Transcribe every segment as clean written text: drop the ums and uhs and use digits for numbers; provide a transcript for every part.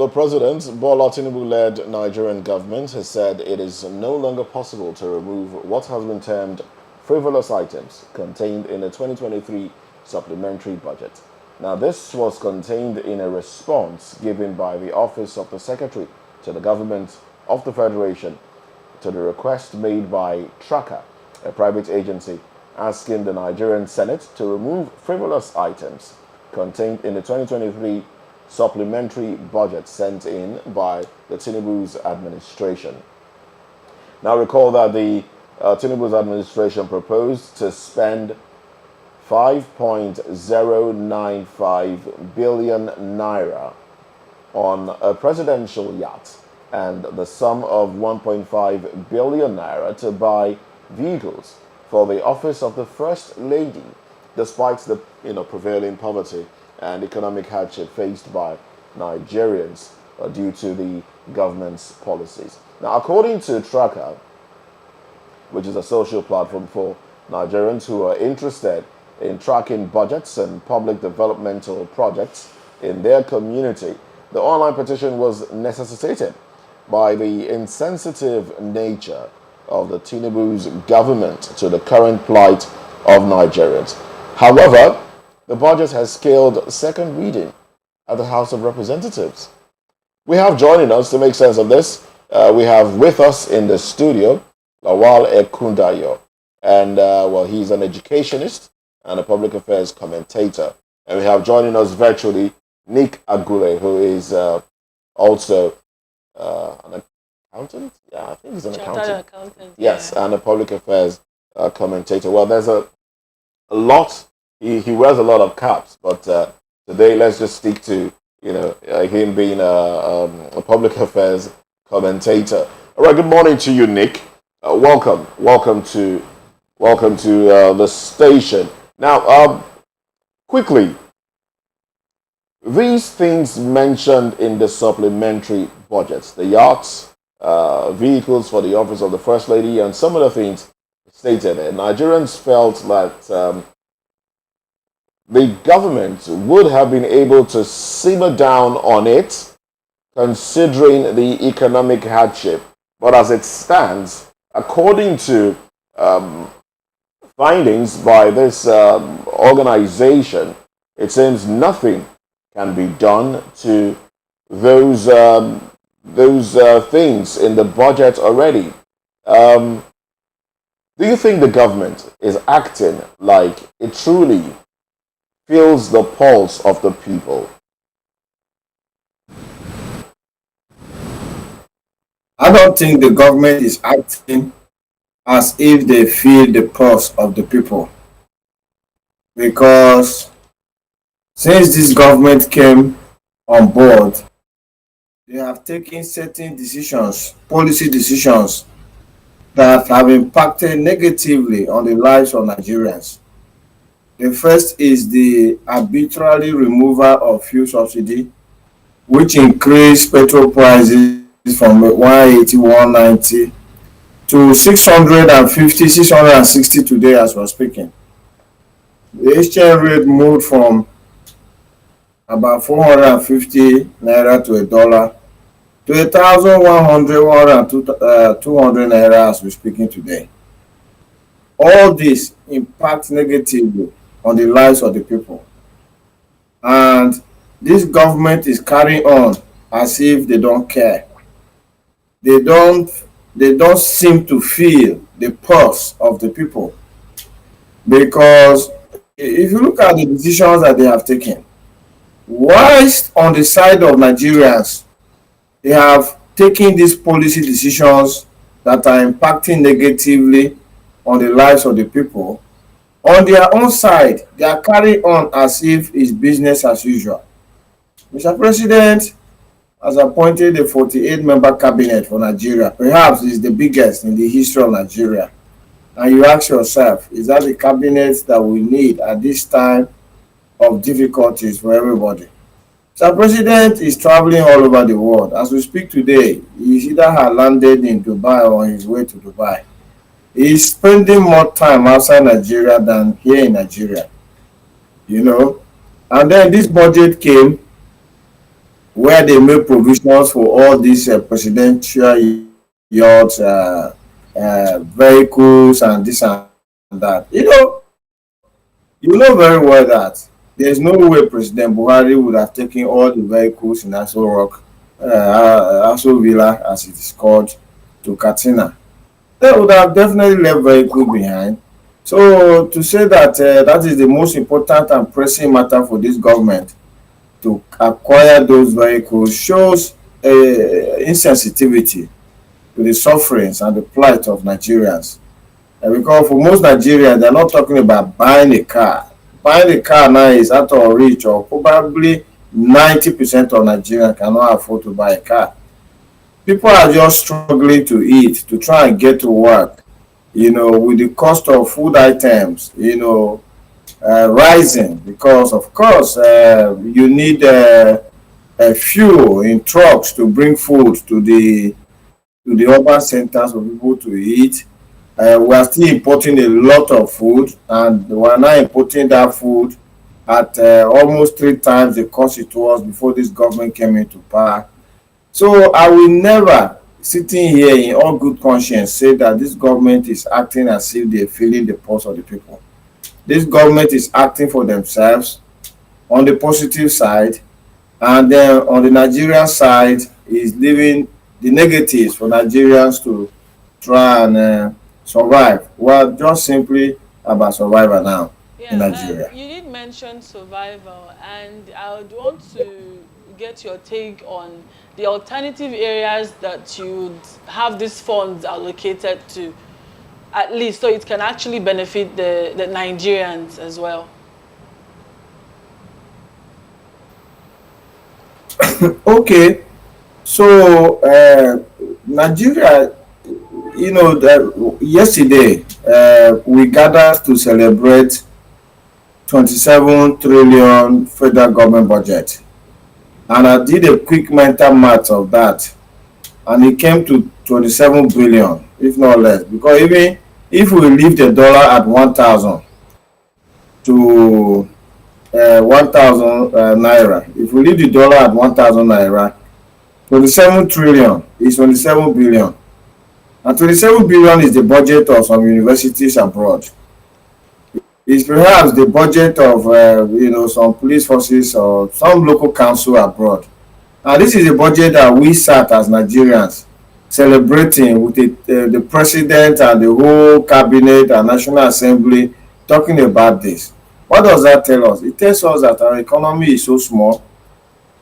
Well, the president, Bola Tinubu-led Nigerian government, has said it is no longer possible to remove what has been termed frivolous items contained in the 2023 supplementary budget. Now, this was contained in a response given by the Office of the Secretary to the Government of the Federation to the request made by Tracker, a private agency, asking the Nigerian Senate to remove frivolous items contained in the 2023 supplementary budget sent in by the Tinubu's administration. Now recall that the Tinubu's administration proposed to spend 5.095 billion naira on a presidential yacht and the sum of 1.5 billion naira to buy vehicles for the office of the First Lady, despite the prevailing poverty and economic hardship faced by Nigerians due to the government's policies. Now, according to Tracker, which is a social platform for Nigerians who are interested in tracking budgets and public developmental projects in their community, the online petition was necessitated by the insensitive nature of the Tinubu's government to the current plight of Nigerians. However, the budget has scaled second reading at the House of Representatives. We have joining us to make sense of this. We have with us in the studio Lawal Ekundayo, and he's an educationist and a public affairs commentator. And we have joining us virtually Nick Agule, who is also an accountant. Yeah, I think he's an accountant. Yes, and a public affairs commentator. Well, there's a lot. He wears a lot of caps, but today let's just stick to him being a public affairs commentator. All right. Good morning to you, Nick. Welcome to the station. Now, quickly, these things mentioned in the supplementary budgets, the yachts, vehicles for the office of the First Lady, and some other things stated there, Nigerians felt that the government would have been able to simmer down on it, considering the economic hardship. But as it stands, according to findings by this organization, it seems nothing can be done to those things in the budget already. Do you think the government is acting like it truly feels the pulse of the people? I don't think the government is acting as if they feel the pulse of the people, because since this government came on board, they have taken certain decisions, policy decisions, that have impacted negatively on the lives of Nigerians. The first is the arbitrary removal of fuel subsidy, which increased petrol prices from 180, 190 to 650, 660 today as we're speaking. The exchange rate moved from about 450 naira to a dollar to 1,100, 200 naira as we're speaking today. All this impacts negatively on the lives of the people. And this government is carrying on as if they don't care. They don't seem to feel the pulse of the people. Because if you look at the decisions that they have taken, whilst on the side of Nigerians, they have taken these policy decisions that are impacting negatively on the lives of the people, on their own side, they are carrying on as if it's business as usual. Mr. President has appointed a 48-member cabinet for Nigeria. Perhaps it's the biggest in the history of Nigeria. And you ask yourself, is that the cabinet that we need at this time of difficulties for everybody? Mr. President is traveling all over the world. As we speak today, he's either had landed in Dubai or on his way to Dubai. He's spending more time outside Nigeria than here in Nigeria. And then this budget came, where they make provisions for all these presidential yachts, vehicles, and this and that. You know very well that there's no way President Buhari would have taken all the vehicles in Aso Rock, Aso Villa, as it is called, to Katsina. They would have definitely left vehicle behind. So to say that that is the most important and pressing matter for this government to acquire those vehicles shows insensitivity to the sufferings and the plight of Nigerians. Because for most Nigerians, they're not talking about buying a car. Buying a car now is out of reach, or probably 90% of Nigerians cannot afford to buy a car. People are just struggling to eat, to try and get to work, with the cost of food items, rising, because of course you need fuel in trucks to bring food to the urban centers for people to eat. We are still importing a lot of food, and we are now importing that food at almost 3 times the cost it was before this government came into power. So I will never, sitting here in all good conscience, say that this government is acting as if they're feeling the pulse of the people. This government is acting for themselves on the positive side, and then on the Nigerian side is leaving the negatives for Nigerians to try and survive. Well, just simply about survival now in Yeah, Nigeria. you did mention survival, and I would want to get your take on the alternative areas that you'd have these funds allocated to, at least so it can actually benefit the Nigerians as well. Okay, so Nigeria, yesterday we gathered to celebrate 27 trillion federal government budget, and I did a quick mental math of that, and it came to 27 billion, if not less. Because even if we leave the dollar at 1,000 to 1,000 naira, if we leave the dollar at 1,000 naira, 27 trillion is 27 billion. And 27 billion is the budget of some universities abroad. It's perhaps the budget of some police forces or some local council abroad. And this is a budget that we sat as Nigerians celebrating with the president and the whole cabinet and National Assembly talking about this. What does that tell us? It tells us that our economy is so small.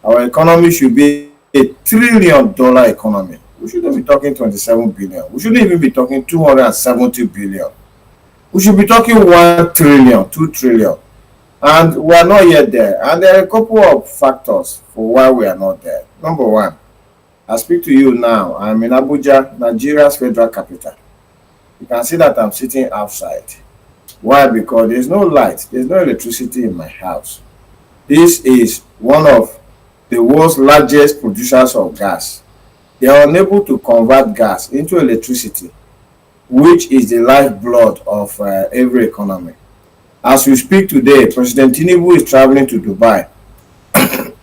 Our economy should be a $1 trillion economy. We shouldn't be talking 27 billion. We shouldn't even be talking 270 billion. We should be talking 1 trillion, 2 trillion. And we are not yet there. And there are a couple of factors for why we are not there. Number one, I speak to you now. I'm in Abuja, Nigeria's federal capital. You can see that I'm sitting outside. Why? Because there's no light, there's no electricity in my house. This is one of the world's largest producers of gas. They are unable to convert gas into electricity, which is the lifeblood of every economy. As we speak today, President Tinubu is traveling to Dubai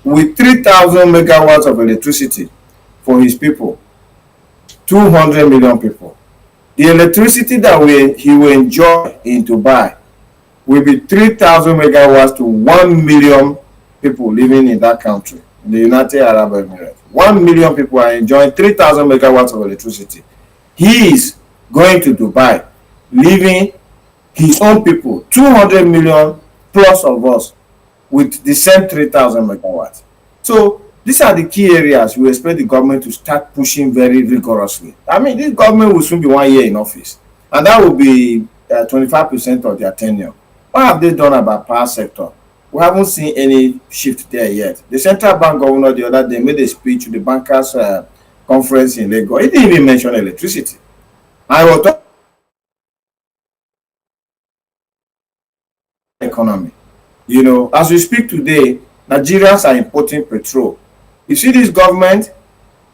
with 3,000 megawatts of electricity for his people, 200 million people. The electricity that he will enjoy in Dubai will be 3,000 megawatts to 1 million people living in that country, in the United Arab Emirates. 1 million people are enjoying 3,000 megawatts of electricity. He is going to Dubai, leaving his own people, 200 million plus of us, with the same 3,000 megawatts. So these are the key areas we expect the government to start pushing very rigorously. I mean, this government will soon be 1 year in office, and that will be 25% of their tenure. What have they done about power sector? We haven't seen any shift there yet. The central bank governor the other day made a speech to the bankers conference in Lagos. He didn't even mention electricity. I was talking economy. As we speak today, Nigerians are importing petrol. You see this government,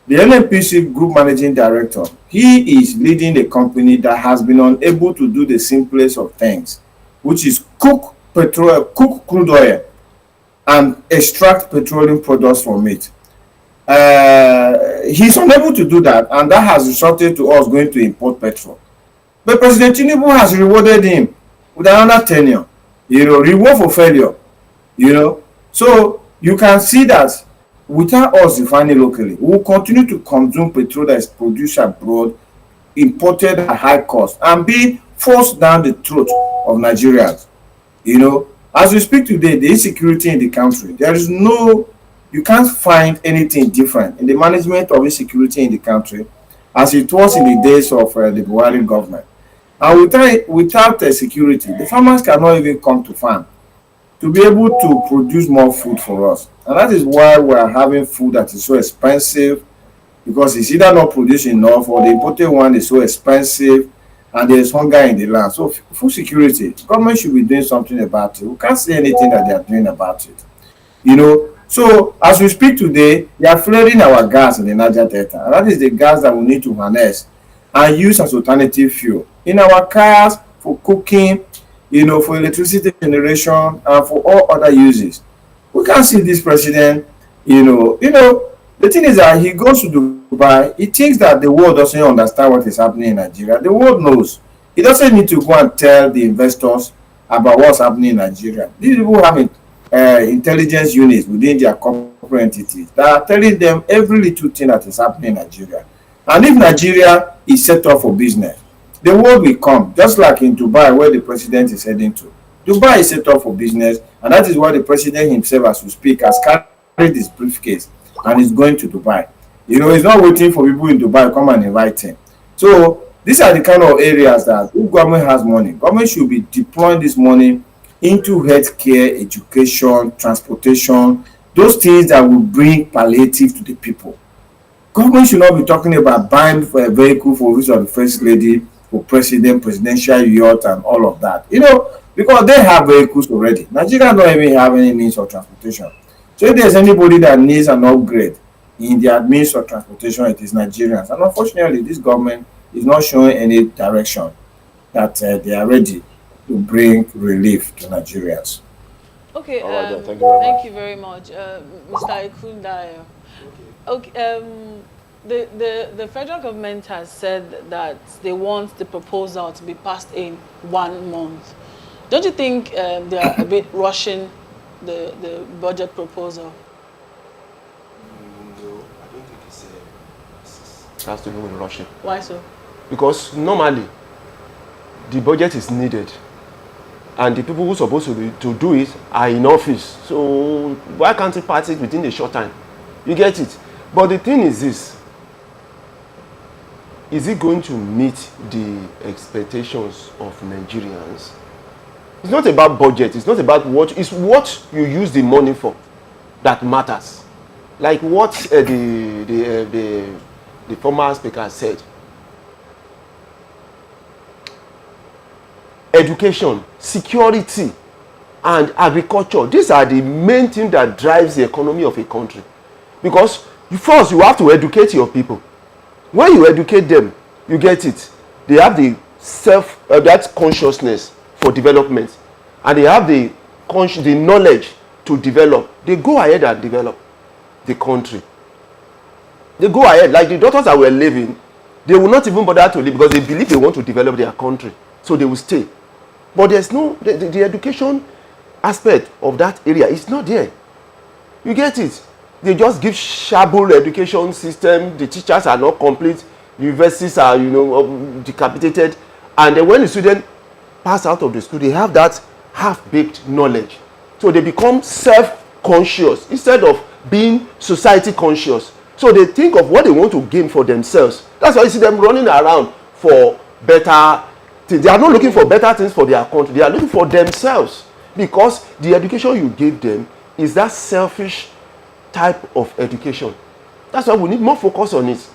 the NNPC group managing director, he is leading a company that has been unable to do the simplest of things, which is cook crude oil and extract petroleum products from it. He's unable to do that, and that has resulted to us going to import petrol. But President Tinubu has rewarded him with another tenure, reward for failure, you know. So you can see that without us refining locally, we will continue to consume petrol that is produced abroad, imported at high cost, and be forced down the throat of Nigerians. As we speak today, the insecurity in the country, you can't find anything different in the management of insecurity in the country as it was in the days of the Buhari government. And without security, the farmers cannot even come to farm to be able to produce more food for us. And that is why we are having food that is so expensive, because it's either not produced enough or the imported one is so expensive, and there is hunger in the land. So food security, government should be doing something about it. We can't see anything that they are doing about it. So as we speak today, they are flaring our gas in the Niger Delta. And that is the gas that we need to harness and use as alternative fuel in our cars, for cooking, for electricity generation, and for all other uses. We can't see this president, the thing is that he goes to Dubai, he thinks that the world doesn't understand what is happening in Nigeria. The world knows. He doesn't need to go and tell the investors about what's happening in Nigeria. These people have intelligence units within their corporate entities that are telling them every little thing that is happening in Nigeria. And if Nigeria is set up for business, the world will come, just like in Dubai, where the president is heading to. Dubai is set up for business, and that is why the president himself, as we speak, has carried his briefcase and is going to Dubai. He's not waiting for people in Dubai to come and invite him. So these are the kind of areas that if government has money, government should be deploying this money into healthcare, education, transportation, those things that will bring palliative to the people. Government should not be talking about buying for a vehicle for office of the first lady, for president, presidential yacht, and all of that. Because they have vehicles already. Nigeria don't even have any means of transportation. So if there's anybody that needs an upgrade in their means of transportation, it is Nigerians. And unfortunately, this government is not showing any direction that they are ready to bring relief to Nigerians. Okay, All right, then. Thank you very much, Mr. Ikundayo. Okay, the federal government has said that they want the proposal to be passed in 1 month. Don't you think they are a bit rushing the budget proposal? No, I don't think it's Has to do with Russia. Why so? because normally the budget is needed and the people who are supposed to do it are in office, so why can't they pass it within a short time? You get it? But the thing is this: is it going to meet the expectations of Nigerians? It's not about budget, it's not about what, it's what you use the money for that matters. Like what the former speaker said. Education, security, and agriculture, these are the main things that drives the economy of a country. Because first you have to educate your people. When you educate them, you get it, they have the that consciousness for development, and they have the knowledge to develop. They go ahead and develop the country. They go ahead, like the daughters that were living, they will not even bother to leave because they believe they want to develop their country, so they will stay. But there's no the education aspect of that area is not there. You get it? They just give shabble education system. The teachers are not complete. Universities are decapitated, and then when the student pass out of the school, they have that half-baked knowledge. So they become self-conscious instead of being society conscious. So they think of what they want to gain for themselves. That's why you see them running around for better things. They are not looking for better things for their country. They are looking for themselves, because the education you give them is that selfish type of education. That's why we need more focus on it.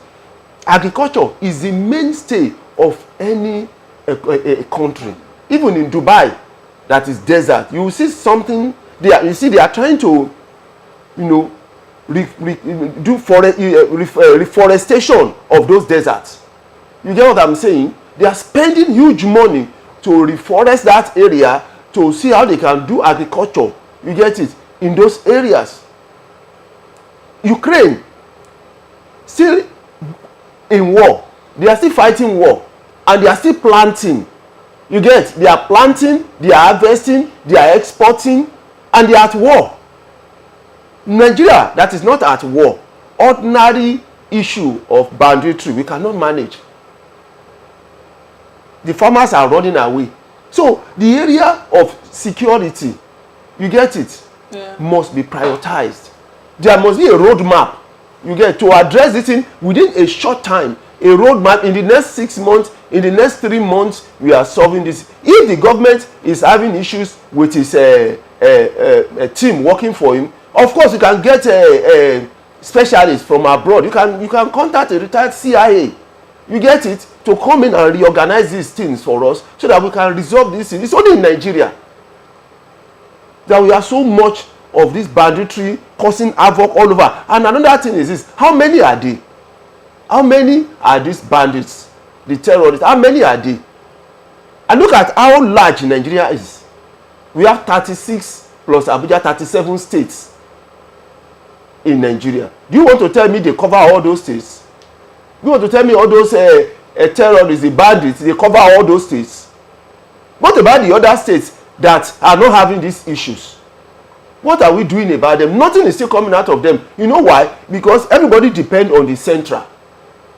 Agriculture is the mainstay of any a country. Even in Dubai, that is desert, you will see something there. You see, they are trying to do reforestation of those deserts. You get what I'm saying? They are spending huge money to reforest that area to see how they can do agriculture. You get it? In those areas. Ukraine, still in war. They are still fighting war, and they are still planting. You get? They are planting, they are harvesting, they are exporting, and they are at war. Nigeria that is not at war, ordinary issue of banditry, we cannot manage. The farmers are running away. So the area of security, you get it, must be prioritized. There must be a roadmap, you get, to address this thing within a short time. A roadmap in the next 6 months, in the next 3 months, we are solving this. If the government is having issues with his team working for him, of course you can get a specialist from abroad. You can contact a retired CIA, you get it, to come in and reorganize these things for us so that we can resolve this thing. It's only in Nigeria that we have so much of this banditry causing havoc all over. And another thing is this: how many are they? How many are these bandits, the terrorists? How many are they? And look at how large Nigeria is. We have 36 plus Abuja, 37 states in Nigeria. Do you want to tell me they cover all those states? Do you want to tell me all those terrorists, the bandits, they cover all those states? What about the other states that are not having these issues? What are we doing about them? Nothing is still coming out of them. You know why? Because everybody depends on the central.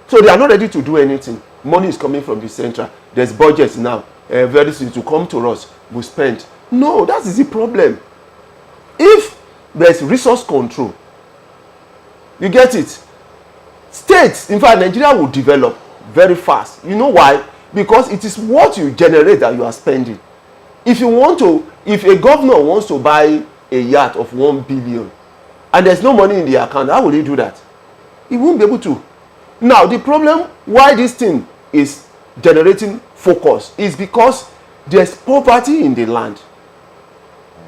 So they are not ready to do anything. Money is coming from the central. There's budgets now. Very soon to come to us, we spend. No, that is the problem. If there's resource control, you get it, states, in fact, Nigeria will develop very fast. You know why? Because it is what you generate that you are spending. If a governor wants to buy a yacht of 1 billion and there's no money in the account, how will he do that? He won't be able to. Now, the problem why this thing is generating focus is because there's poverty in the land.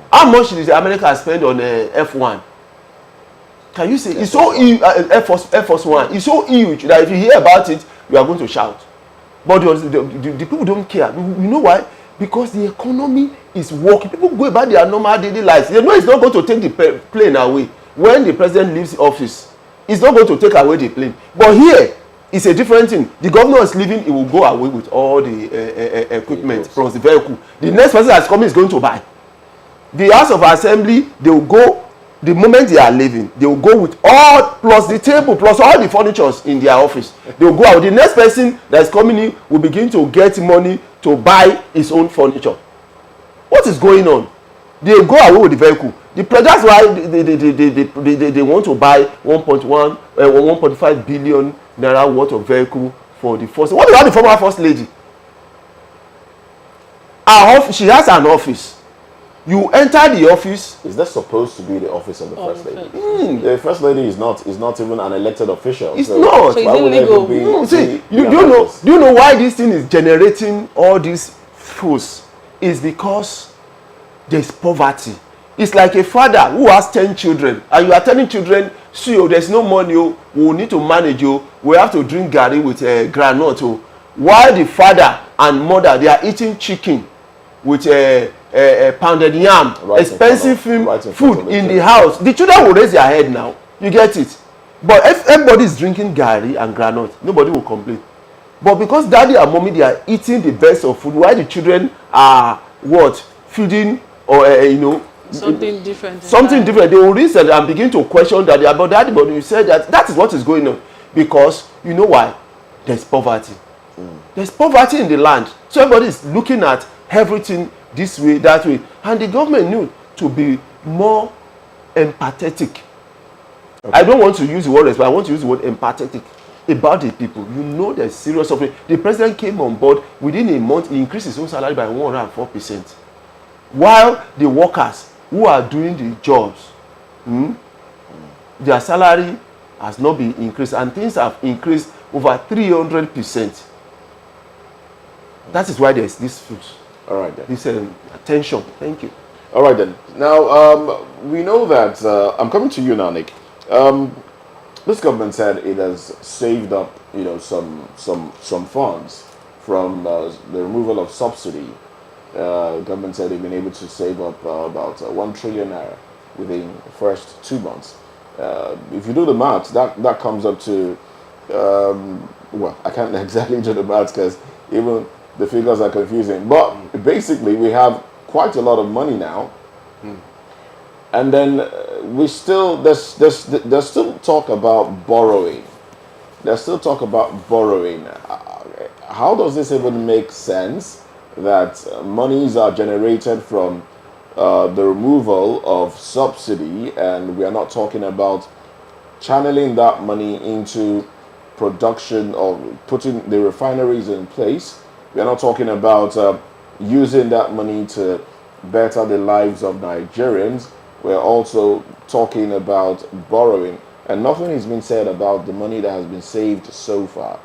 How much did America spend on F1? Can you say it's so Air Force One? It's so huge that if you hear about it, you are going to shout. But the people don't care. You know why? Because the economy is working. People go about their normal daily lives. They know it's not going to take the plane away. When the president leaves office, it's not going to take away the plane. But here, it's a different thing. The governor is leaving, he will go away with all the equipment plus the vehicle. The next person that's coming is going to buy. The House of Assembly, they will go, the moment they are leaving, they will go with all, plus the table, plus all the furnitures in their office. They will go out. The next person that is coming in will begin to get money to buy his own furniture. What is going on? They go away with the vehicle. That's why they want to buy 1.5 billion naira worth of vehicle for the first. What about the former first lady? She has an office. You enter the office. Is that supposed to be the office of the first lady? The first lady is not even an elected official. It's not. So why would illegal. See, do you know why this thing is generating all these fools? It's because there's poverty. It's like a father who has 10 children, and you are telling children, see, there's no money, we will need to manage you. We have to drink garri with groundnut. While the father and mother, they are eating chicken with pounded yam, expensive food in the house. The children will raise their head now. You get it? But if everybody is drinking garri and groundnut, nobody will complain. But because daddy and mommy, they are eating the best of food, while the children are feeding or something different. They will reason and begin to question that about daddy, but you said that is what is going on. Because you know why? There's poverty. There's poverty in the land. So everybody is looking at everything this way, that way. And the government need to be more empathetic. Okay. I don't want to use the word respect, I want to use the word empathetic about the people. You know there's serious suffering. The president came on board, within a month, he increased his own salary by 104%. While the workers who are doing the jobs, their salary has not been increased, and things have increased over 300%. That is why there's this fruit. All right then. This attention. Thank you. All right then. Now we know that I'm coming to you now, Nick. This government said it has saved up, some funds from the removal of subsidy. Government said they've been able to save up about 1 trillion naira within the first 2 months. If you do the math, that comes up to well, I can't exactly do the maths because even the figures are confusing. But basically, we have quite a lot of money now, and then we still there's still talk about borrowing. There's still talk about borrowing. How does this even make sense that monies are generated from the removal of subsidy, and we are not talking about channeling that money into production or putting the refineries in place? We are not talking about using that money to better the lives of Nigerians. We're also talking about borrowing, and nothing has been said about the money that has been saved so far.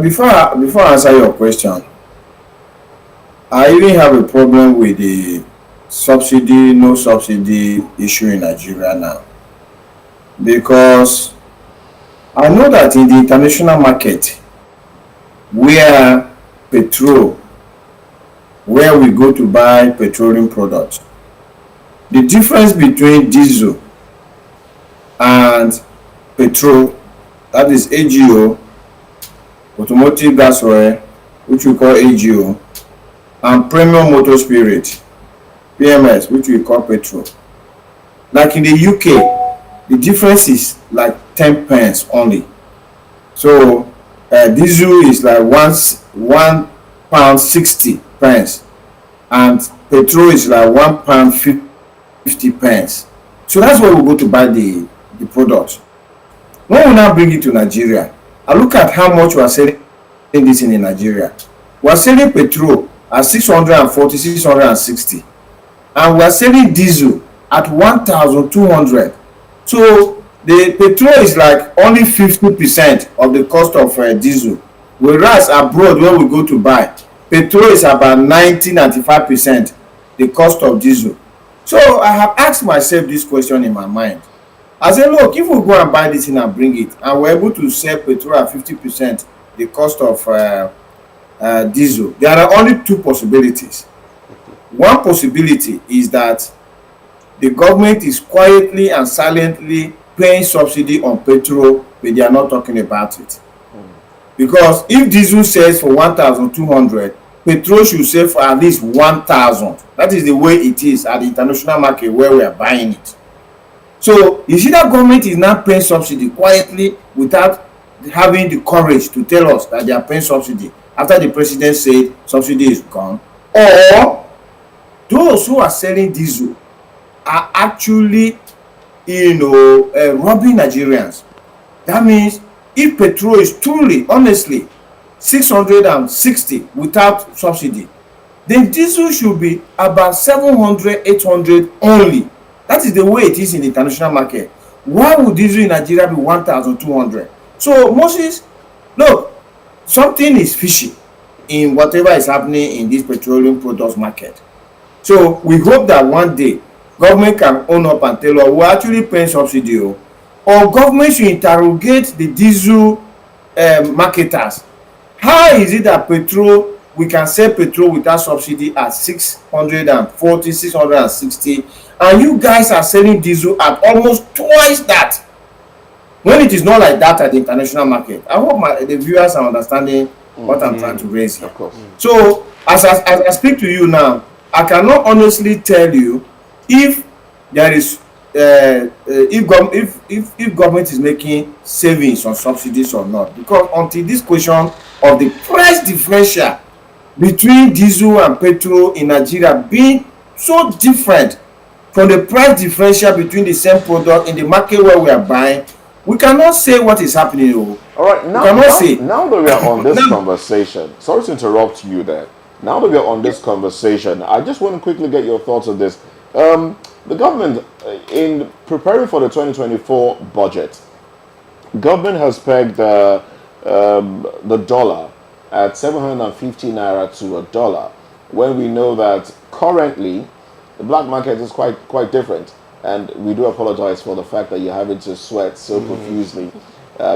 Before I answer your question, I even have a problem with the subsidy, no subsidy issue in Nigeria now, because I know that in the international market, where petrol, where we go to buy petroleum products, the difference between diesel and petrol, that is AGO, automotive gas oil, which we call AGO, and premium motor spirit, PMS, which we call petrol. Like in the UK, the difference is like 10 pence only. So diesel is like £1 60 pence, and petrol is like £1 50 pence. So that's where we go to buy the product. When we now bring it to Nigeria, I look at how much we are selling this in Nigeria. We are selling petrol at 640, 660, and we are selling diesel at 1,200. So the petrol is like only 50% of the cost of diesel, whereas abroad where we go to buy, petrol is about 95% the cost of diesel. So I have asked myself this question in my mind. I said, look, if we go and buy this thing and bring it, and we're able to sell petrol at 50% the cost of diesel, there are only two possibilities. One possibility is that the government is quietly and silently paying subsidy on petrol, but they are not talking about it. Because if diesel sells for 1,200, petrol should sell for at least 1,000. That is the way it is at the international market where we are buying it. So you see that government is not paying subsidy quietly without having the courage to tell us that they are paying subsidy after the president said subsidy is gone, or those who are selling diesel are actually robbing Nigerians. That means if petrol is truly, honestly, 660 without subsidy, then diesel should be about 700, 800 only. That is the way it is in the international market. Why would diesel in Nigeria be 1,200? So Moses, look, something is fishy in whatever is happening in this petroleum products market. So we hope that one day government can own up and tell us we're actually paying subsidy, or government should interrogate the diesel marketers. How is it that we can sell petrol without subsidy at 640, 660, and you guys are selling diesel at almost twice that, when it is not like that at the international market? I hope the viewers are understanding what I'm trying to raise here. Of course. So as I speak to you now, I cannot honestly tell you if there is if government is making savings on subsidies or not, because until this question of the price differential between diesel and petrol in Nigeria being so different from the price differential between the same product in the market where we are buying, we cannot say what is happening. All right, now that we are on this conversation, sorry to interrupt you there. Now that we are on this conversation, I just want to quickly get your thoughts on this. The government, in preparing for the 2024 budget, government has pegged the dollar at 750 naira to a dollar, when we know that currently the black market is quite different. And we do apologize for the fact that you're having to sweat so profusely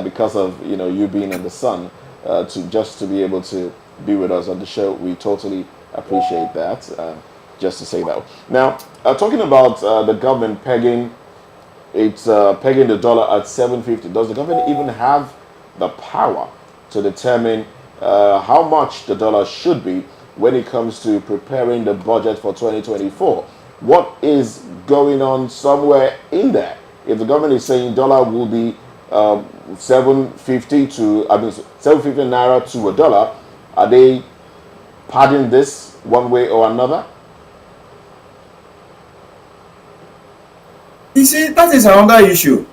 because of you being in the sun to be able to be with us on the show. We totally appreciate that. Just to say that. Now, talking about the government pegging it's pegging the dollar at 750. Does the government even have the power to determine how much the dollar should be when it comes to preparing the budget for 2024? What is going on somewhere in there? If the government is saying dollar will be 750 to, 750 naira to a dollar, are they padding this one way or another? You see, that is another issue.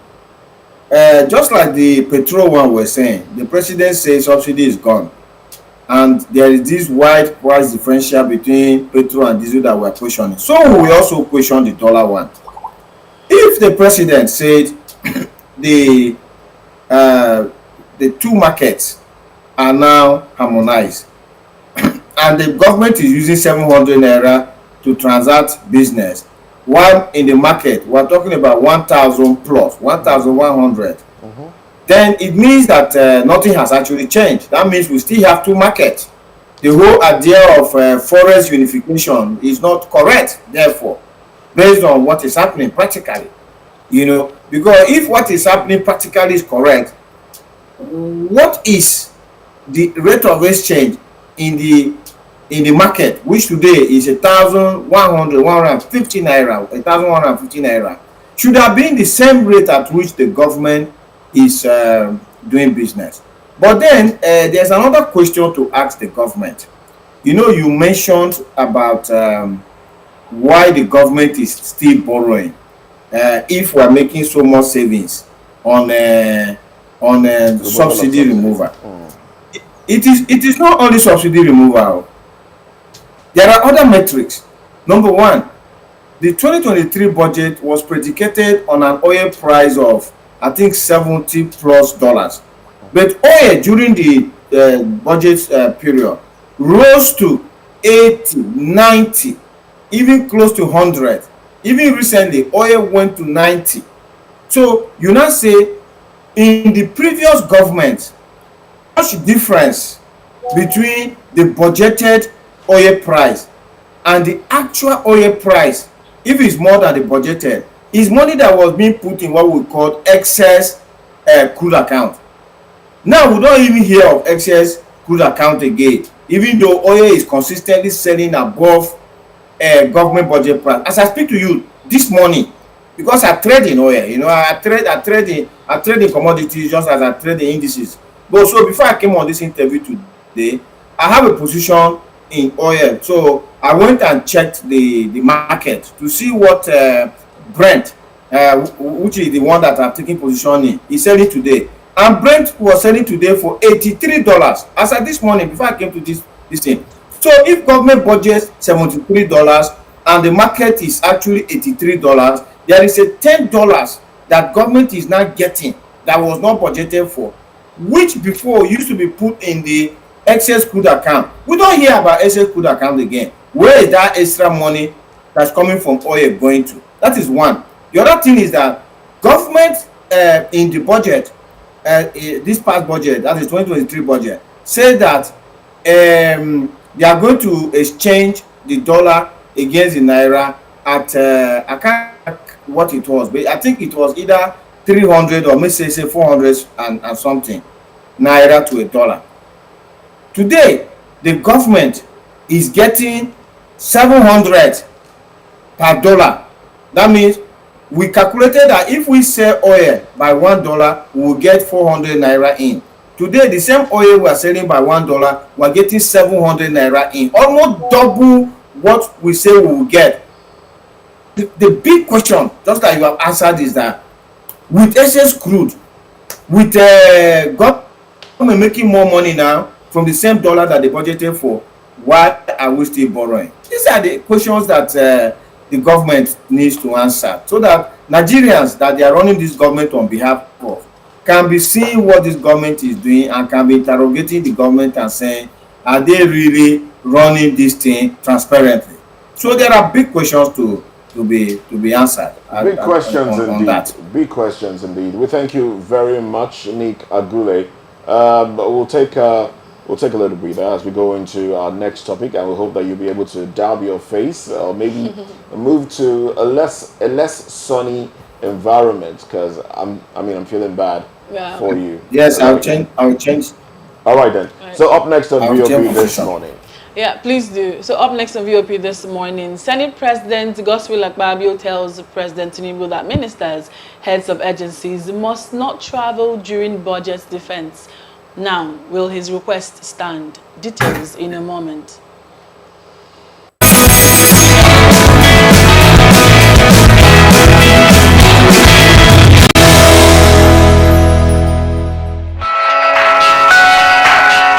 Just like the petrol one we're saying, the president says subsidy is gone. And there is this wide price differential between petrol and diesel that we're questioning. So we also question the dollar one. If the president said the the two markets are now harmonized and the government is using 700 naira to transact business, while in the market we're talking about 1,000 plus 1,100, then it means that nothing has actually changed. That means we still have two markets. The whole idea of forest unification is not correct, therefore, based on what is happening practically. Because if what is happening practically is correct, what is the rate of exchange in the market, which today is 1,150 naira, 1,150 naira, should have been the same rate at which the government is doing business. But then there's another question to ask the government. You mentioned about why the government is still borrowing if we're making so much savings on subsidy removal. It is not only subsidy removal. There are other metrics. Number one, the 2023 budget was predicated on an oil price of, I think, $70 plus. But oil during the budget period rose to 80, 90, even close to 100. Even recently, oil went to 90. So you now say, in the previous government, much difference between the budgeted oil price and the actual oil price, if it's more than the budgeted, is money that was being put in what we call excess crude account. Now we don't even hear of excess crude account again, even though oil is consistently selling above government budget price. As I speak to you this morning, because I trade in oil, I trade in commodities just as I trade in indices. But so before I came on this interview today, I have a position in oil. So I went and checked the market to see what Brent, which is the one that I'm taking position in, is selling today. And Brent was selling today for $83 as at this morning before I came to this thing. So if government budgets $73 and the market is actually $83, there is a $10 that government is now getting that was not budgeted for, which before used to be put in the excess crude account. We don't hear about excess crude account again. Where is that extra money that's coming from oil going to? That is one. The other thing is that government in the budget, this past budget, that is 2023 budget, said that they are going to exchange the dollar against the naira at I can't what it was, but I think it was either 300 or maybe say 400 and something naira to a dollar. Today, the government is getting 700 per dollar. That means we calculated that if we sell oil by $1, we will get 400 naira in. Today, the same oil we are selling by $1, we are getting 700 naira in, almost double what we say we will get. The big question, just like you have answered, is that with excess crude, with government making more money now from the same dollar that they budgeted for, why are we still borrowing? These are the questions that the government needs to answer, so that Nigerians that they are running this government on behalf of can be seeing what this government is doing and can be interrogating the government and saying, are they really running this thing transparently? So there are big questions to be answered. Big questions on indeed. that. Big questions indeed. We thank you very much, Nick Agule. We'll take a little breather as we go into our next topic, and we hope that you'll be able to dab your face or maybe move to a less sunny environment, because I'm feeling bad Yeah. for you. Yes, I'll Right. change. I'll change. All right then. Right. So up next on I'll VOP change this position. morning. Yeah, please do. So up next on VOP this morning, Senate President Godswill Akpabio tells President Tinubu that ministers, heads of agencies must not travel during budget defense. Now, will his request stand? Details in a moment.